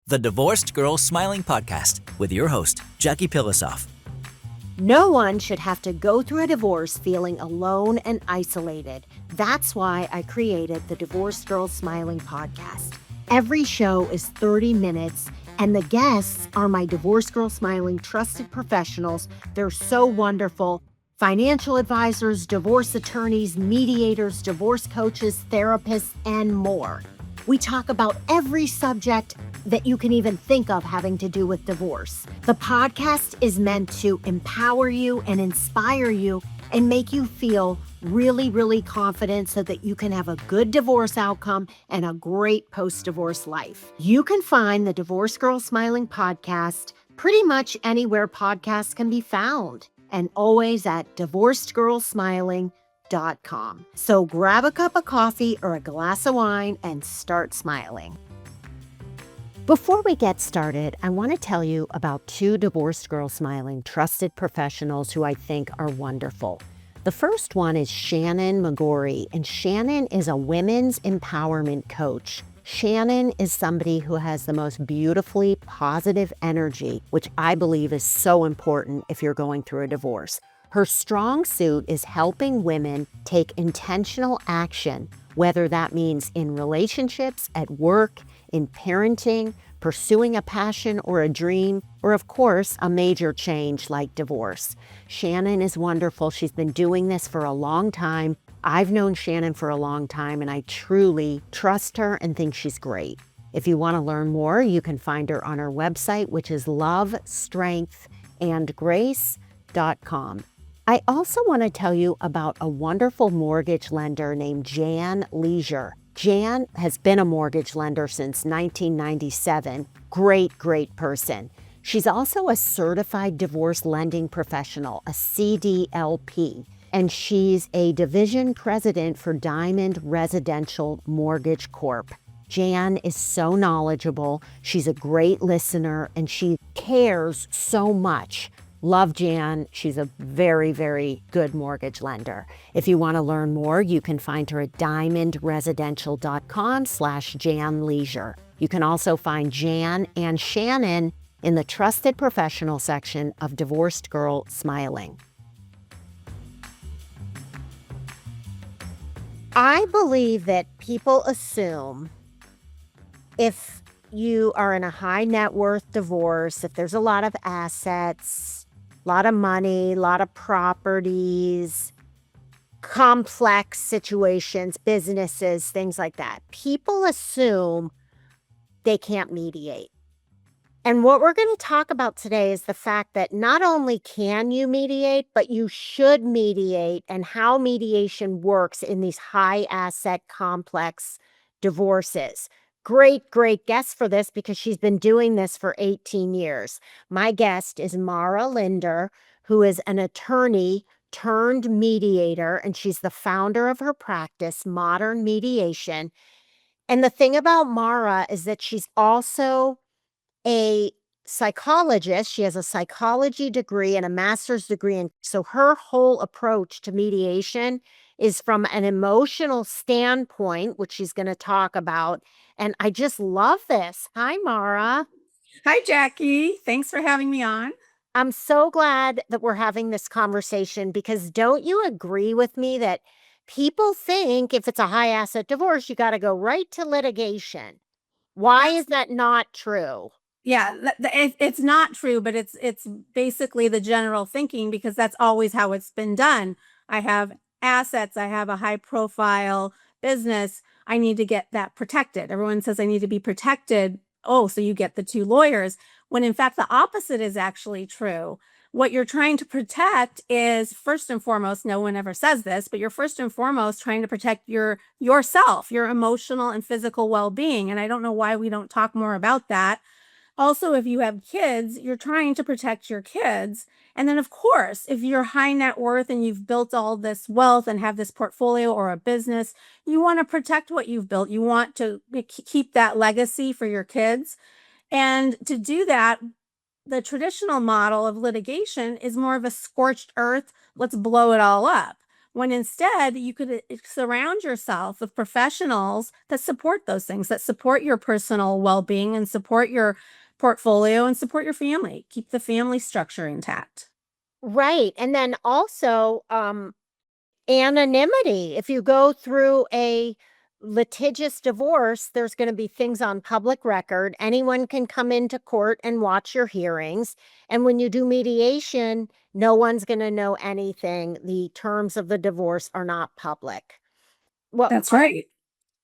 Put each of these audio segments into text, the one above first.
the Divorced Girl Smiling Podcast with your host, Jackie Pilosoff. No one should have to go through a divorce feeling alone and isolated. That's why I created the Divorced Girl Smiling Podcast. Every show is 30 minutes, and the guests are my Divorced Girl Smiling trusted professionals. They're so wonderful. Financial advisors, divorce attorneys, mediators, divorce coaches, therapists, and more. We talk about every subject that you can even think of having to do with divorce. The podcast is meant to empower you and inspire you and make you feel really, really confident so that you can have a good divorce outcome and a great post-divorce life. You can find the Divorced Girl Smiling Podcast pretty much anywhere podcasts can be found, and always at divorcedgirlsmiling.com. So grab a cup of coffee or a glass of wine and start smiling. Before we get started, I want to tell you about two Divorced Girl Smiling trusted professionals who I think are wonderful. The first one is Shannon McGorry, and Shannon is a women's empowerment coach. Shannon is somebody who has the most beautifully positive energy, which I believe is so important if you're going through a divorce. Her strong suit is helping women take intentional action, whether that means in relationships, at work, in parenting, pursuing a passion or a dream, or of course, a major change like divorce. Shannon is wonderful. She's been doing this for a long time. I've known Shannon for a long time, and I truly trust her and think she's great. If you want to learn more, you can find her on her website, which is lovestrengthandgrace.com. I also want to tell you about a wonderful mortgage lender named Jan Leisure. Jan has been a mortgage lender since 1997. Great person. She's also a certified divorce lending professional, a CDLP, and she's a division president for Diamond Residential Mortgage Corp. Jan is so knowledgeable. She's a great listener, and she cares so much. Love Jan. She's a very, very good mortgage lender. If you want to learn more, you can find her at diamondresidential.com/Jan Leisure. You can also find Jan and Shannon in the Trusted Professional section of Divorced Girl Smiling. I believe that people assume if you are in a high net worth divorce, if there's a lot of assets, a lot of money, a lot of properties, complex situations, businesses, things like that, people assume they can't mediate. And what we're going to talk about today is the fact that not only can you mediate, but you should mediate, and how mediation works in these high asset complex divorces. Great guest for this because she's been doing this for 18 years. My guest is Mara Linder, who is an attorney turned mediator, and she's the founder of her practice, Modern Mediation. And the thing about Mara is that she's also a psychologist. She has a psychology degree and a master's degree. And so her whole approach to mediation is from an emotional standpoint, which she's going to talk about. And I just love this. Hi, Mara. Hi, Jackie. Thanks for having me on. I'm so glad that we're having this conversation, because don't you agree with me that people think if it's a high asset divorce, you got to go right to litigation? Why is that not true? Yeah, it's not true, but it's basically the general thinking, because that's always how it's been done. I have assets. I have a high profile business. I need to get that protected. Everyone says I need to be protected. Oh, so you get the two lawyers, when in fact the opposite is actually true. What you're trying to protect is, first and foremost, no one ever says this, but you're first and foremost trying to protect yourself, your emotional and physical well-being. And I don't know why we don't talk more about that. Also, if you have kids, you're trying to protect your kids. And then, of course, if you're high net worth and you've built all this wealth and have this portfolio or a business, you want to protect what you've built. You want to keep that legacy for your kids. And to do that, the traditional model of litigation is more of a scorched earth, let's blow it all up. when instead you could surround yourself with professionals that support those things, that support your personal well-being and support your portfolio and support your family, keep the family structure intact. Right. And then also, anonymity. If you go through a litigious divorce, there's going to be things on public record. Anyone can come into court and watch your hearings. And when you do mediation, no one's going to know anything. The terms of the divorce are not public. Well, That's right.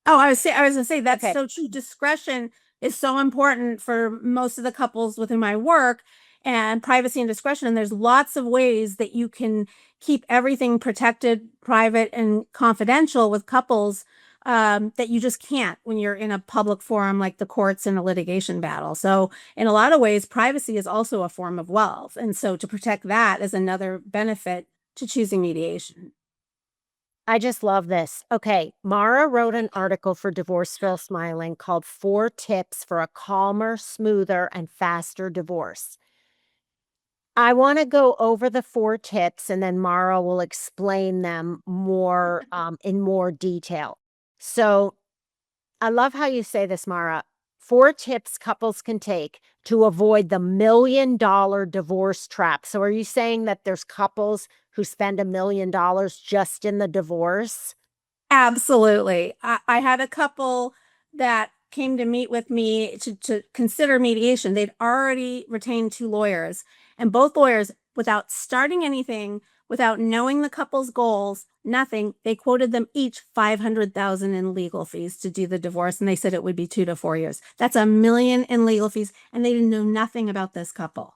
Oh, I was gonna say that's okay. so true. Discretion is so important for most of the couples within my work, and privacy and discretion. And there's lots of ways that you can keep everything protected, private, and confidential with couples that you just can't when you're in a public forum like the courts in a litigation battle. So, in a lot of ways, privacy is also a form of wealth. And so, to protect that is another benefit to choosing mediation. I just love this. Okay. Mara wrote an article for Divorceville Smiling called 4 Tips for a Calmer, Smoother, and Faster Divorce. I want to go over the 4 tips and then Mara will explain them more in more detail. So I love how you say this, Mara. 4 tips couples can take to avoid the $1 million divorce trap. So are you saying that there's couples who spend $1 million just in the divorce? Absolutely. I had a couple that came to meet with me to consider mediation. They'd already retained 2 lawyers, and both lawyers, without starting anything, without knowing the couple's goals, nothing, they quoted them each 500,000 in legal fees to do the divorce, and they said it would be 2 to 4 years. That's $1 million in legal fees, and they didn't know nothing about this couple.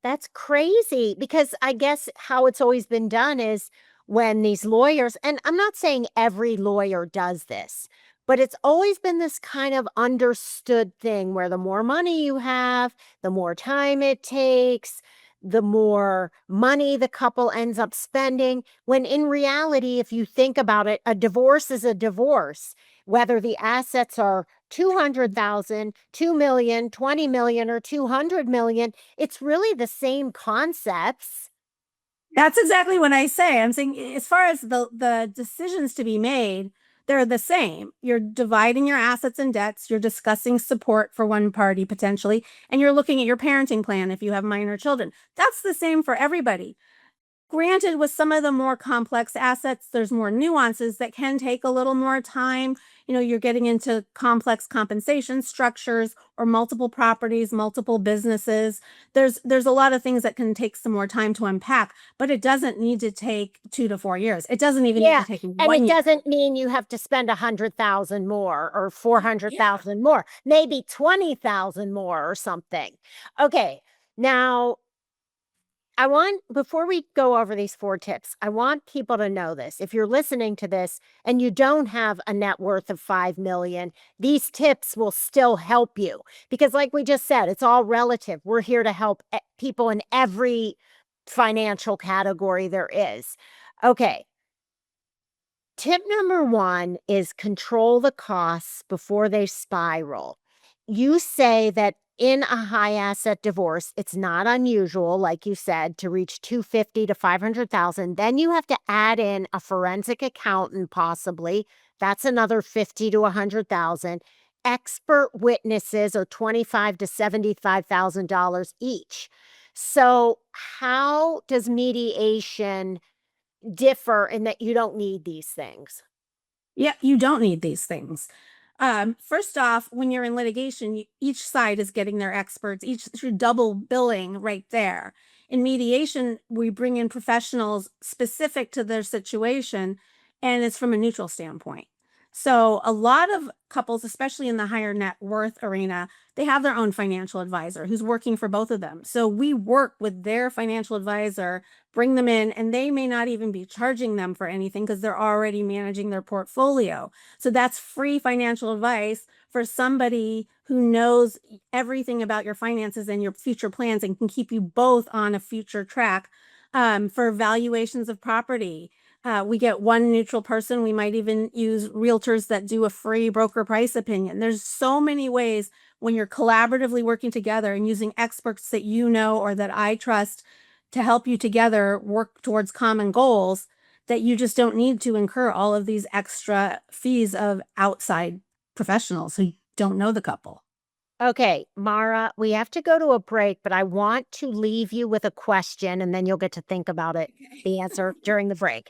That's crazy because I guess how it's always been done is when these lawyers, and I'm not saying every lawyer does this, but it's always been this kind of understood thing where the more money you have, the more time it takes, the more money the couple ends up spending. When in reality, if you think about it, a divorce is a divorce, whether the assets are 200,000, 2 million, 20 million, or 200 million. It's really the same concepts. That's exactly what I say. I'm saying as far as the decisions to be made, they're the same. You're dividing your assets and debts, you're discussing support for one party potentially, and you're looking at your parenting plan if you have minor children. That's the same for everybody. Granted, with some of the more complex assets, there's more nuances that can take a little more time. You're getting into complex compensation structures or multiple properties, multiple businesses. There's a lot of things that can take some more time to unpack, but it doesn't need to take 2 to 4 years. It doesn't even need Yeah. to take And it 1 year. doesn't mean you have to spend 100,000 more or 400,000 more, maybe 20,000 more or something. Okay. Now, before we go over these 4 tips, I want people to know this. If you're listening to this and you don't have a net worth of 5 million, these tips will still help you because like we just said, it's all relative. We're here to help people in every financial category there is. Okay. Tip number 1 is control the costs before they spiral. You say that in a high asset divorce, it's not unusual, like you said, to reach 250 to 500,000. Then you have to add in a forensic accountant, possibly. That's another 50 to 100,000. Expert witnesses are 25 to $75,000 each. So, how does mediation differ in that you don't need these things? Yeah, you don't need these things. First off, when you're in litigation, each side is getting their experts, each through double billing right there. In mediation, we bring in professionals specific to their situation, and it's from a neutral standpoint. So, a lot of couples, especially in the higher net worth arena, they have their own financial advisor who's working for both of them. So, we work with their financial advisor, bring them in, and they may not even be charging them for anything because they're already managing their portfolio. So that's free financial advice for somebody who knows everything about your finances and your future plans and can keep you both on a future track for valuations of property. We get one neutral person. We might even use realtors that do a free broker price opinion. There's so many ways when you're collaboratively working together and using experts that you know or that I trust to help you together work towards common goals that you just don't need to incur all of these extra fees of outside professionals who don't know the couple. Okay, Mara, we have to go to a break, but I want to leave you with a question and then you'll get to think about it, the answer during the break.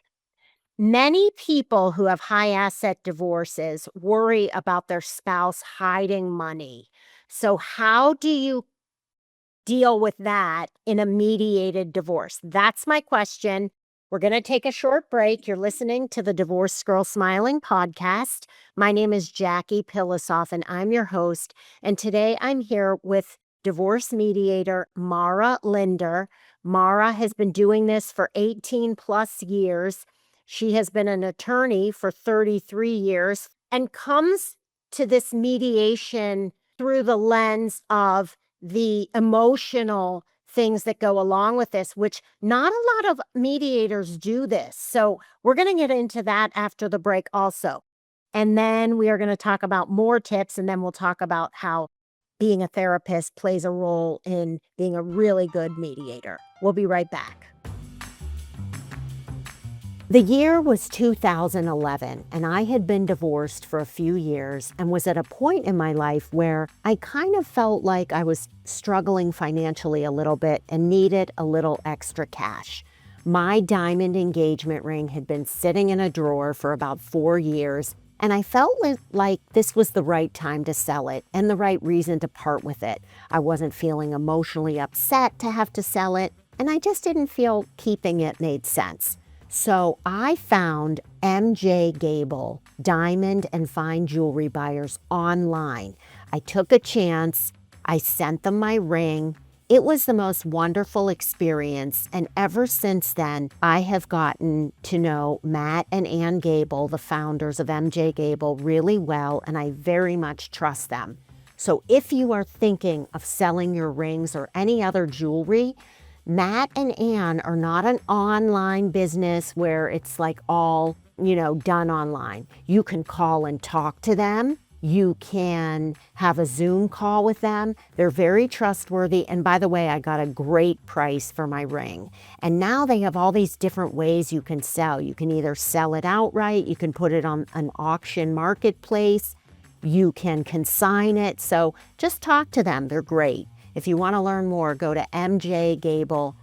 Many people who have high asset divorces worry about their spouse hiding money. So, how do you deal with that in a mediated divorce? That's my question. We're going to take a short break. You're listening to the Divorced Girl Smiling podcast. My name is Jackie Pilosoff, and I'm your host. And today I'm here with divorce mediator Mara Linder. Mara has been doing this for 18 plus years. She has been an attorney for 33 years and comes to this mediation through the lens of the emotional things that go along with this, which not a lot of mediators do this. So we're going to get into that after the break also. And then we are going to talk about more tips, and then we'll talk about how being a therapist plays a role in being a really good mediator. We'll be right back. The year was 2011, and I had been divorced for a few years and was at a point in my life where I kind of felt like I was struggling financially a little bit and needed a little extra cash. My diamond engagement ring had been sitting in a drawer for about 4 years, and I felt like this was the right time to sell it and the right reason to part with it. I wasn't feeling emotionally upset to have to sell it, and I just didn't feel keeping it made sense. So I found MJ Gable, diamond and fine jewelry buyers online. I took a chance. I sent them my ring. It was the most wonderful experience. And ever since then, I have gotten to know Matt and Ann Gable, the founders of MJ Gable, really well, and I very much trust them. So if you are thinking of selling your rings or any other jewelry, Matt and Ann are not an online business where it's like all, done online. You can call and talk to them. You can have a Zoom call with them. They're very trustworthy. And by the way, I got a great price for my ring. And now they have all these different ways you can sell. You can either sell it outright, you can put it on an auction marketplace, you can consign it. So just talk to them. They're great. If you want to learn more, go to mjgable.com.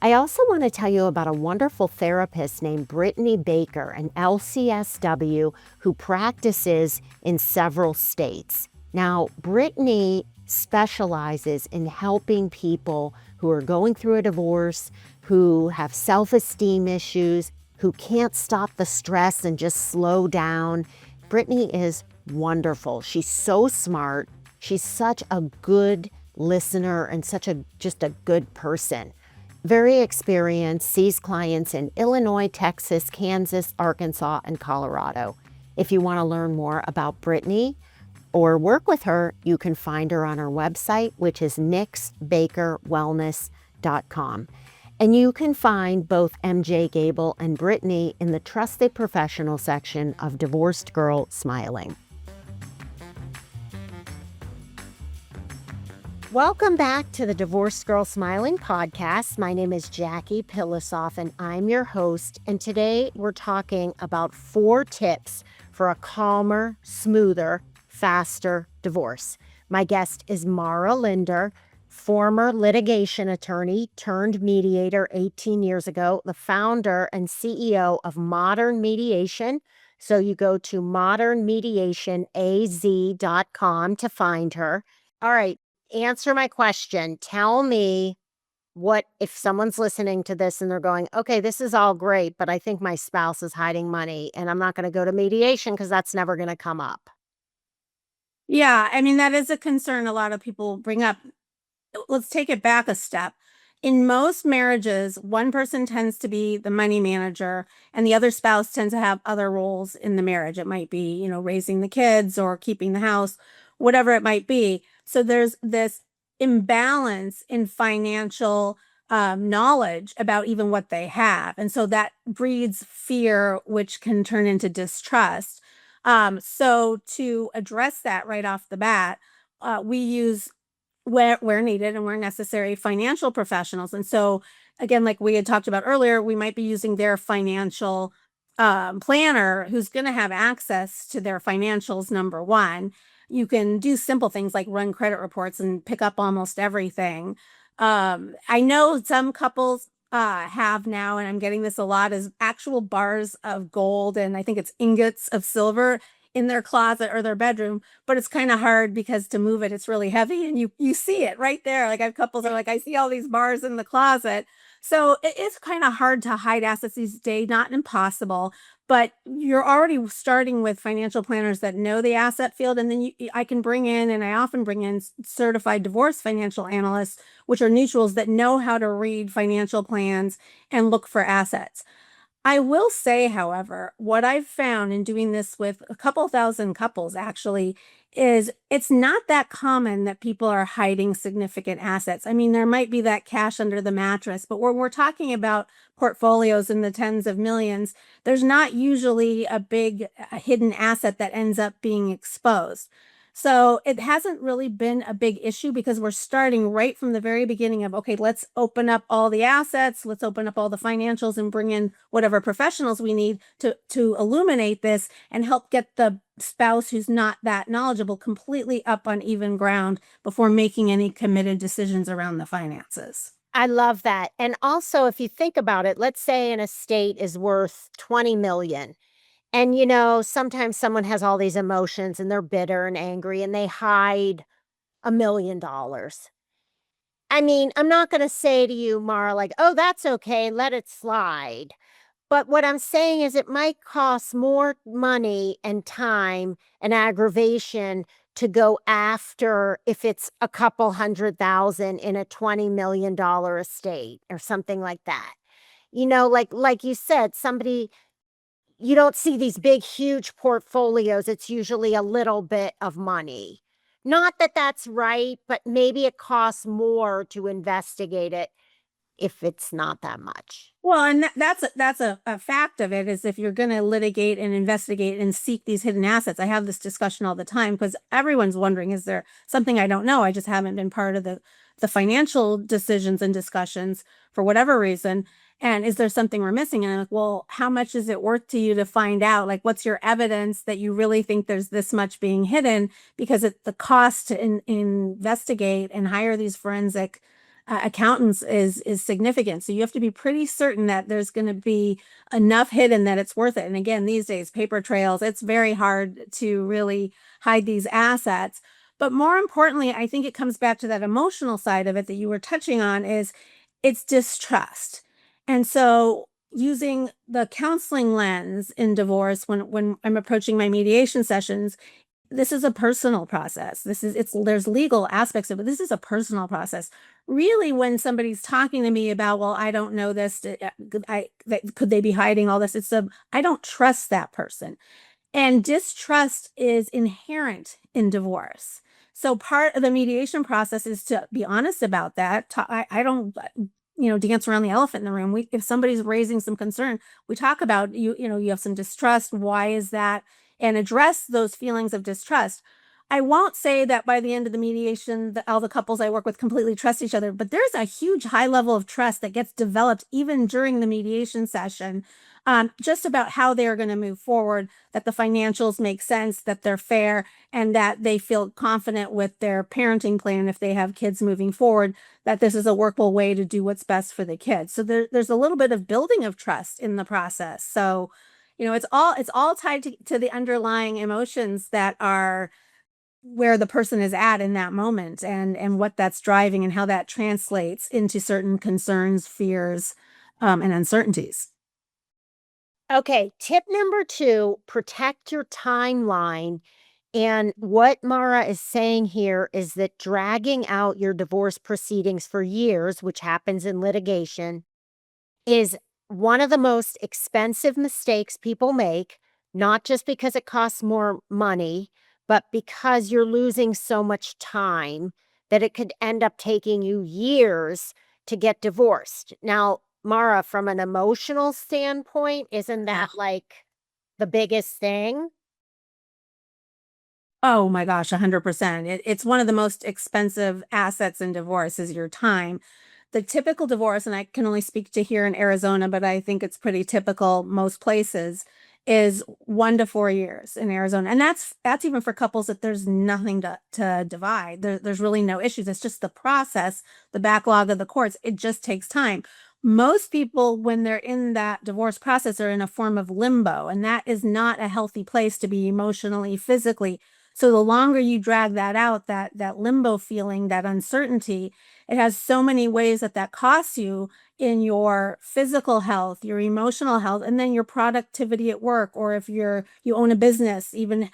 I also want to tell you about a wonderful therapist named Brittany Baker, an LCSW who practices in several states. Now, Brittany specializes in helping people who are going through a divorce, who have self-esteem issues, who can't stop the stress and just slow down. Brittany is wonderful. She's so smart. She's such a good listener and just a good person. Very experienced, sees clients in Illinois, Texas, Kansas, Arkansas, and Colorado. If you want to learn more about Brittany or work with her, you can find her on her website, which is nixbakerwellness.com. And you can find both MJ Gable and Brittany in the Trusted Professional section of Divorced Girl Smiling. Welcome back to the Divorced Girl Smiling podcast. My name is Jackie Pilosoff, and I'm your host. And today we're talking about 4 tips for a calmer, smoother, faster divorce. My guest is Mara Linder, former litigation attorney turned mediator 18 years ago, the founder and CEO of Modern Mediation. So you go to modernmediationaz.com to find her. All right. Answer my question. Tell me what, if someone's listening to this and they're going, okay, this is all great, but I think my spouse is hiding money and I'm not going to go to mediation because that's never going to come up. Yeah, I mean, that is a concern a lot of people bring up. Let's take it back a step. In most marriages, one person tends to be the money manager and the other spouse tends to have other roles in the marriage. It might be, raising the kids or keeping the house, whatever it might be. So there's this imbalance in financial knowledge about even what they have. And so that breeds fear, which can turn into distrust. So to address that right off the bat, we use where needed and where necessary financial professionals. And so again, like we had talked about earlier, we might be using their financial planner who's going to have access to their financials, number one. You can do simple things like run credit reports and pick up almost everything. I know some couples have now, and I'm getting this a lot, is actual bars of gold, and I think it's ingots of silver in their closet or their bedroom, but it's kind of hard because to move it, it's really heavy, and you see it right there. Like I have couples are like, I see all these bars in the closet. So it is kind of hard to hide assets these days, not impossible, but you're already starting with financial planners that know the asset field. And then I can bring in, and I often bring in certified divorce financial analysts, which are neutrals that know how to read financial plans and look for assets. I will say, however, what I've found in doing this with a couple thousand couples actually is it's not that common that people are hiding significant assets. I mean, there might be that cash under the mattress, but when we're talking about portfolios in the tens of millions, there's not usually a big hidden asset that ends up being exposed. So it hasn't really been a big issue because we're starting right from the very beginning of, okay, let's open up all the assets, let's open up all the financials and bring in whatever professionals we need to illuminate this and help get the spouse who's not that knowledgeable completely up on even ground before making any committed decisions around the finances. I love that. And also, if you think about it, let's say an estate is worth 20 million. And, sometimes someone has all these emotions and they're bitter and angry and they hide $1 million. I mean, I'm not going to say to you, Mara, like, oh, that's okay, let it slide. But what I'm saying is it might cost more money and time and aggravation to go after if it's a couple 100,000 in a $20 million estate or something like that. Like you said, somebody, you don't see these big, huge portfolios. It's usually a little bit of money. Not that that's right, but maybe it costs more to investigate it if it's not that much. Well, and that's a fact of it is if you're going to litigate and investigate and seek these hidden assets. I have this discussion all the time because everyone's wondering, is there something I don't know? I just haven't been part of the financial decisions and discussions for whatever reason. And is there something we're missing? And I'm like, well, how much is it worth to you to find out? Like, what's your evidence that you really think there's this much being hidden? Because the cost to investigate and hire these forensic accountants is significant. So you have to be pretty certain that there's going to be enough hidden that it's worth it. And again, these days, paper trails, it's very hard to really hide these assets. But more importantly, I think it comes back to that emotional side of it that you were touching on is it's distrust. And so using the counseling lens in divorce when I'm approaching my mediation sessions, this is a personal process. There's legal aspects of it. This is a personal process. Really, when somebody's talking to me about, well, I don't know this, could they be hiding all this? I don't trust that person. And distrust is inherent in divorce. So part of the mediation process is to be honest about that. I don't, dance around the elephant in the room. If somebody's raising some concern, we talk about, you have some distrust. Why is that? And address those feelings of distrust. I won't say that by the end of the mediation, all the couples I work with completely trust each other, but there's a huge high level of trust that gets developed even during the mediation session, just about how they're going to move forward, that the financials make sense, that they're fair, and that they feel confident with their parenting plan if they have kids moving forward, that this is a workable way to do what's best for the kids. So there's a little bit of building of trust in the process. So it's all tied to the underlying emotions that are where the person is at in that moment and what that's driving and how that translates into certain concerns, fears, and uncertainties. Okay, tip number 2, protect your timeline. And what Mara is saying here is that dragging out your divorce proceedings for years, which happens in litigation, is one of the most expensive mistakes people make, not just because it costs more money, but because you're losing so much time that it could end up taking you years to get divorced. Now, Mara, from an emotional standpoint, isn't that like the biggest thing? Oh my gosh, 100%. It's one of the most expensive assets in divorce is your time. the typical divorce, and I can only speak to here in Arizona, but I think it's pretty typical most places, is 1 to 4 years in Arizona. And that's even for couples that there's nothing to divide. There's really no issues. It's just the process, the backlog of the courts. It just takes time. Most people, when they're in that divorce process, are in a form of limbo, and that is not a healthy place to be emotionally, physically. So the longer you drag that out, that limbo feeling, that uncertainty, it has so many ways that costs you in your physical health, your emotional health, and then your productivity at work, or if you own a business, even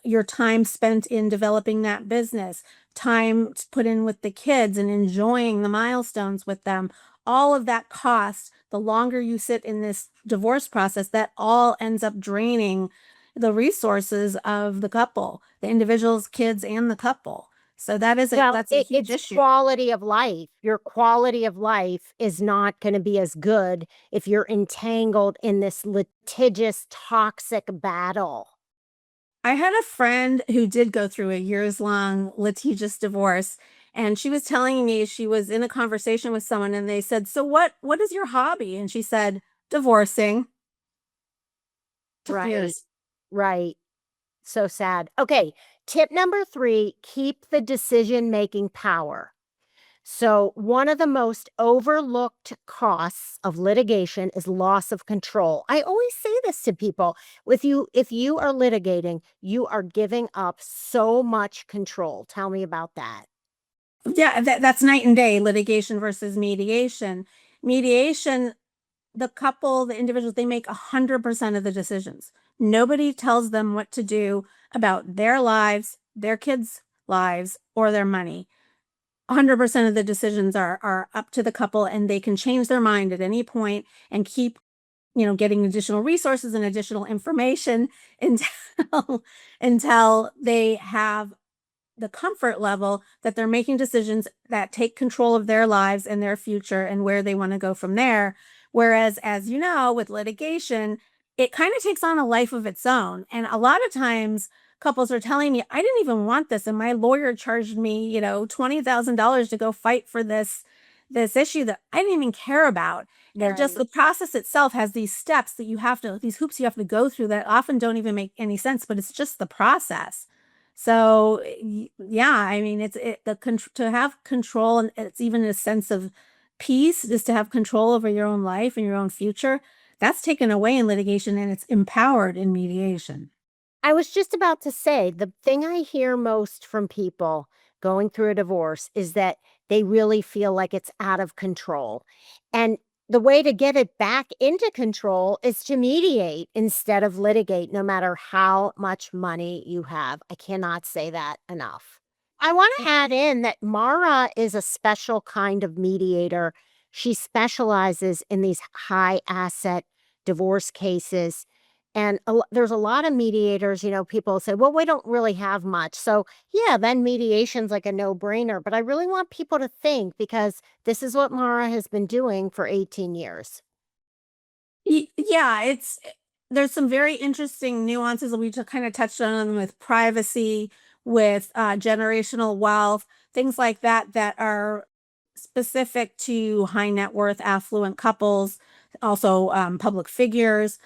your time spent in developing that business, time to put in with the kids and enjoying the milestones with them. All of that cost, the longer you sit in this divorce process, that all ends up draining the resources of the couple, the individuals, kids, and the couple. So that's a huge it's issue. quality of life. Your quality of life is not going to be as good if you're entangled in this litigious, toxic battle. I had a friend who did go through a years-long litigious divorce, and she was telling me she was in a conversation with someone, and they said, "So what is your hobby?" And she said, "Divorcing." Took Right. years. Right. So sad. Okay. Tip number 3, keep the decision-making power. So one of the most overlooked costs of litigation is loss of control. I always say this to people. If you are litigating, you are giving up so much control. Tell me about that. Yeah, that's night and day, litigation versus mediation. Mediation, the couple, the individuals, they make 100% of the decisions. Nobody tells them what to do about their lives, their kids' lives, or their money. 100% of the decisions are up to the couple, and they can change their mind at any point and keep, getting additional resources and additional information until until they have the comfort level that they're making decisions that take control of their lives and their future and where they want to go from there. Whereas, as you know, with litigation, it kind of takes on a life of its own. And a lot of times couples are telling me, I didn't even want this. And my lawyer charged me, $20,000 to go fight for this issue that I didn't even care about. And just the process itself has these steps that these hoops you have to go through that often don't even make any sense, but it's just the process. So yeah, I mean, to have control, and it's even a sense of peace, just to have control over your own life and your own future. That's taken away in litigation, and it's empowered in mediation. I was just about to say, the thing I hear most from people going through a divorce is that they really feel like it's out of control. And the way to get it back into control is to mediate instead of litigate, no matter how much money you have. I cannot say that enough. I want to add in that Mara is a special kind of mediator. She specializes in these high asset divorce cases. And there's a lot of mediators, people say, well, we don't really have much. So, yeah, then mediation's like a no brainer. But I really want people to think, because this is what Mara has been doing for 18 years. Yeah, there's some very interesting nuances that we just kind of touched on them, with privacy, with generational wealth, things like that are specific to high net worth, affluent couples, also public figures,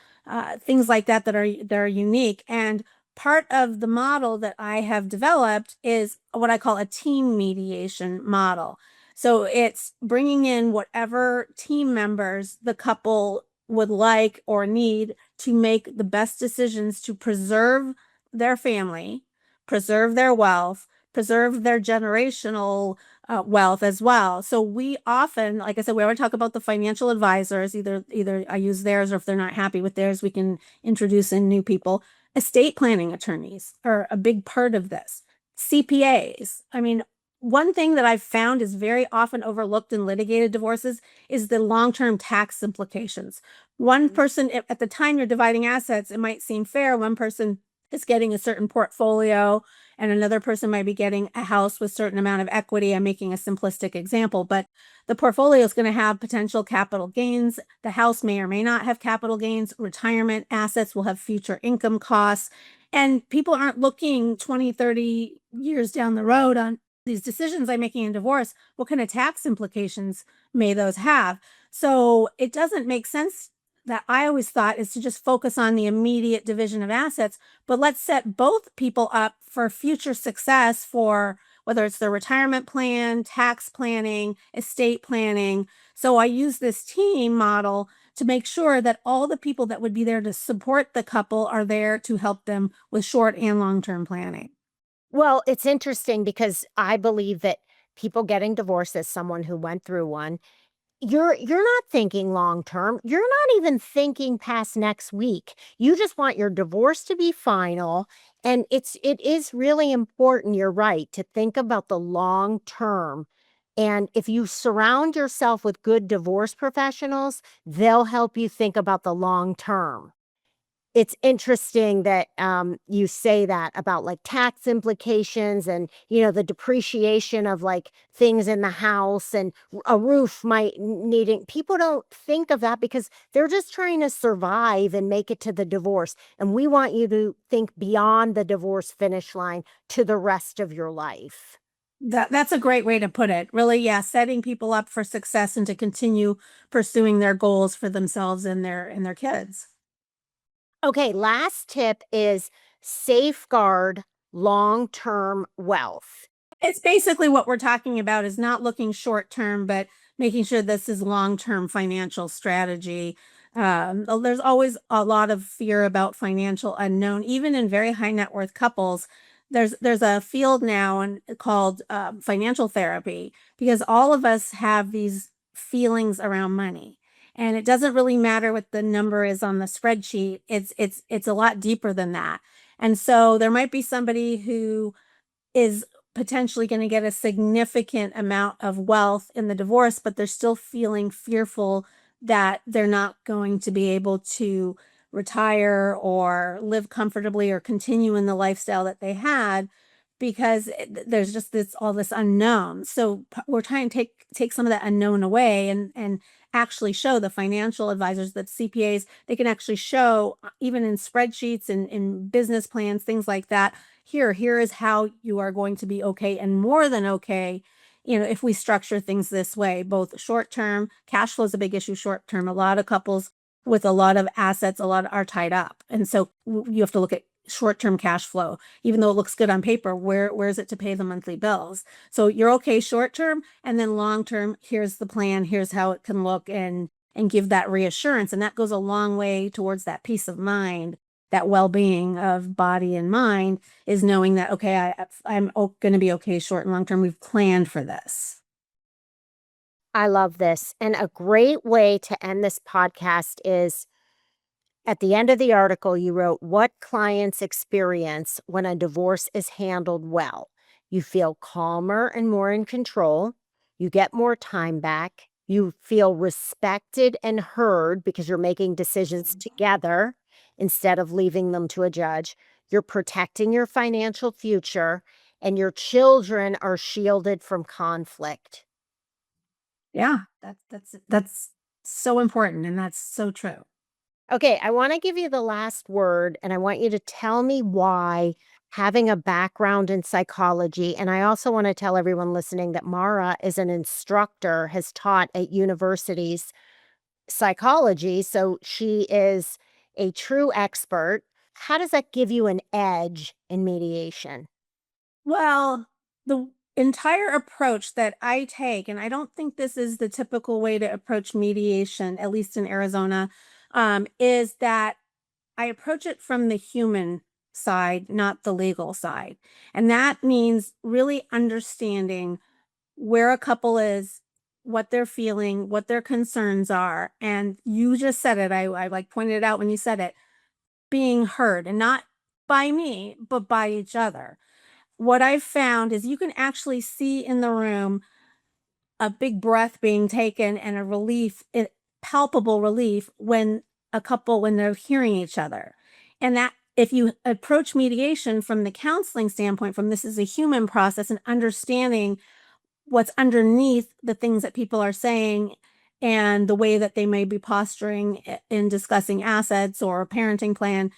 things like that are unique. And part of the model that I have developed is what I call a team mediation model. So it's bringing in whatever team members the couple would like or need to make the best decisions to preserve their family, preserve their wealth, preserve their generational wealth as well. So we often, like I said, we already talk about the financial advisors. Either I use theirs, or if they're not happy with theirs, we can introduce in new people. Estate planning attorneys are a big part of this. CPAs. I mean, one thing that I've found is very often overlooked in litigated divorces is the long-term tax implications. One person, at the time you're dividing assets, it might seem fair. One person is getting a certain portfolio, and another person might be getting a house with a certain amount of equity. I'm making a simplistic example, but the portfolio is going to have potential capital gains. The house may or may not have capital gains. Retirement assets will have future income costs. And people aren't looking 20, 30 years down the road on these decisions I'm making in divorce, what kind of tax implications may those have? So it doesn't make sense that I always thought is to just focus on the immediate division of assets, but let's set both people up for future success for whether it's their retirement plan, tax planning, estate planning. So I use this team model to make sure that all the people that would be there to support the couple are there to help them with short and long-term planning. Well, it's interesting because I believe that people getting divorced, as someone who went through one, you're not thinking long term. You're not even thinking past next week. You just want your divorce to be final, and it is really important, you're right, to think about the long term. And if you surround yourself with good divorce professionals, they'll help you think about the long term. It's interesting that, you say that about, like, tax implications and, the depreciation of, like, things in the house and a roof might needing people don't think of that because they're just trying to survive and make it to the divorce, and we want you to think beyond the divorce finish line to the rest of your life. That's a great way to put it. Really, yeah, setting people up for success and to continue pursuing their goals for themselves and their kids. Okay, last tip is safeguard long-term wealth. It's basically what we're talking about is not looking short term, but making sure this is long-term financial strategy. There's always a lot of fear about financial unknown, even in very high net worth couples. There's a field now and called financial therapy because all of us have these feelings around money, and it doesn't really matter what the number is on the spreadsheet. It's a lot deeper than that. And so there might be somebody who is potentially going to get a significant amount of wealth in the divorce, but they're still feeling fearful that they're not going to be able to retire or live comfortably or continue in the lifestyle that they had because there's just this all this unknown. So we're trying to take some of that unknown away and actually show the financial advisors, that CPAs, they can actually show even in spreadsheets and in business plans, things like that. Here is how you are going to be okay and more than okay, if we structure things this way, both short term, cash flow is a big issue short term. A lot of couples with a lot of assets, a lot are tied up. And so you have to look at short term cash flow, even though it looks good on paper, where is it to pay the monthly bills? So you're okay short term, and then long term, here's the plan, here's how it can look, and give that reassurance. And that goes a long way towards that peace of mind, that well-being of body and mind, is knowing that, okay, I'm going to be okay short and long term. We've planned for this. I love this. And a great way to end this podcast is at the end of the article, you wrote, "What clients experience when a divorce is handled well. You feel calmer and more in control. You get more time back. You feel respected and heard because you're making decisions together instead of leaving them to a judge. You're protecting your financial future, and your children are shielded from conflict." Yeah, that's so important, and that's so true. Okay, I want to give you the last word, and I want you to tell me why having a background in psychology. And I also want to tell everyone listening that Mara is an instructor, has taught at universities psychology. So she is a true expert. How does that give you an edge in mediation? Well, the entire approach that I take, and I don't think this is the typical way to approach mediation, at least in Arizona, is that I approach it from the human side, not the legal side. And that means really understanding where a couple is, what they're feeling, what their concerns are. And you just said it. I like pointed it out when you said it, being heard, and not by me, but by each other. What I've found is you can actually see in the room a big breath being taken and a relief, palpable relief when a couple, when they're hearing each other. And that if you approach mediation from the counseling standpoint, from this is a human process and understanding what's underneath the things that people are saying and the way that they may be posturing in discussing assets or a parenting plan,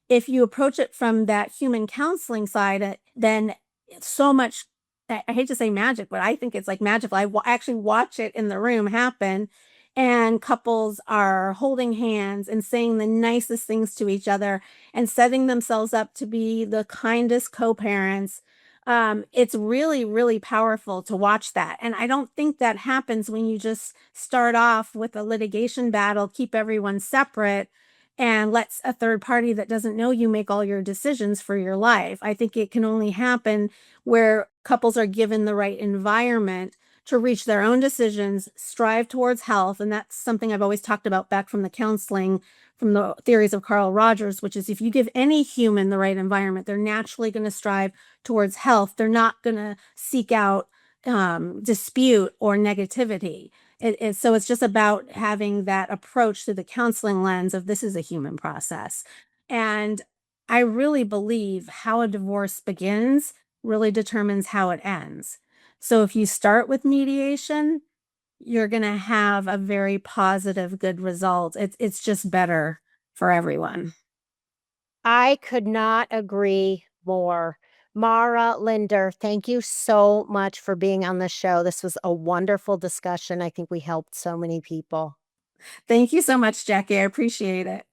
if you approach it from that human counseling side, then so much I hate to say magic, but I think it's like magical. I actually watch it in the room happen, and couples are holding hands and saying the nicest things to each other and setting themselves up to be the kindest co-parents. It's really, really powerful to watch that. And I don't think that happens when you just start off with a litigation battle, keep everyone separate, and let a third party that doesn't know you make all your decisions for your life. I think it can only happen where couples are given the right environment to reach their own decisions, strive towards health. And that's something I've always talked about back from the counseling, from the theories of Carl Rogers, which is if you give any human the right environment, they're naturally going to strive towards health. They're not going to seek out dispute or negativity. So it's just about having that approach through the counseling lens of this is a human process. And I really believe how a divorce begins really determines how it ends. So if you start with mediation, you're going to have a very positive, good result. It's just better for everyone. I could not agree more. Mara, Linder, thank you so much for being on the show. This was a wonderful discussion. I think we helped so many people. Thank you so much, Jackie. I appreciate it.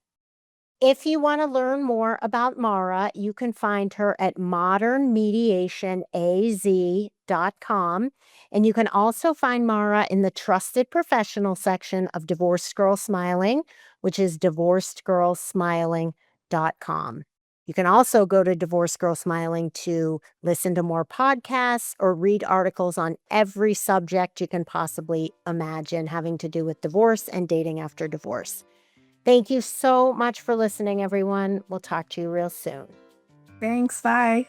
If you want to learn more about Mara, you can find her at modernmediationaz.com. And you can also find Mara in the trusted professional section of Divorced Girl Smiling, which is divorcedgirlsmiling.com. You can also go to Divorced Girl Smiling to listen to more podcasts or read articles on every subject you can possibly imagine having to do with divorce and dating after divorce. Thank you so much for listening, everyone. We'll talk to you real soon. Thanks. Bye.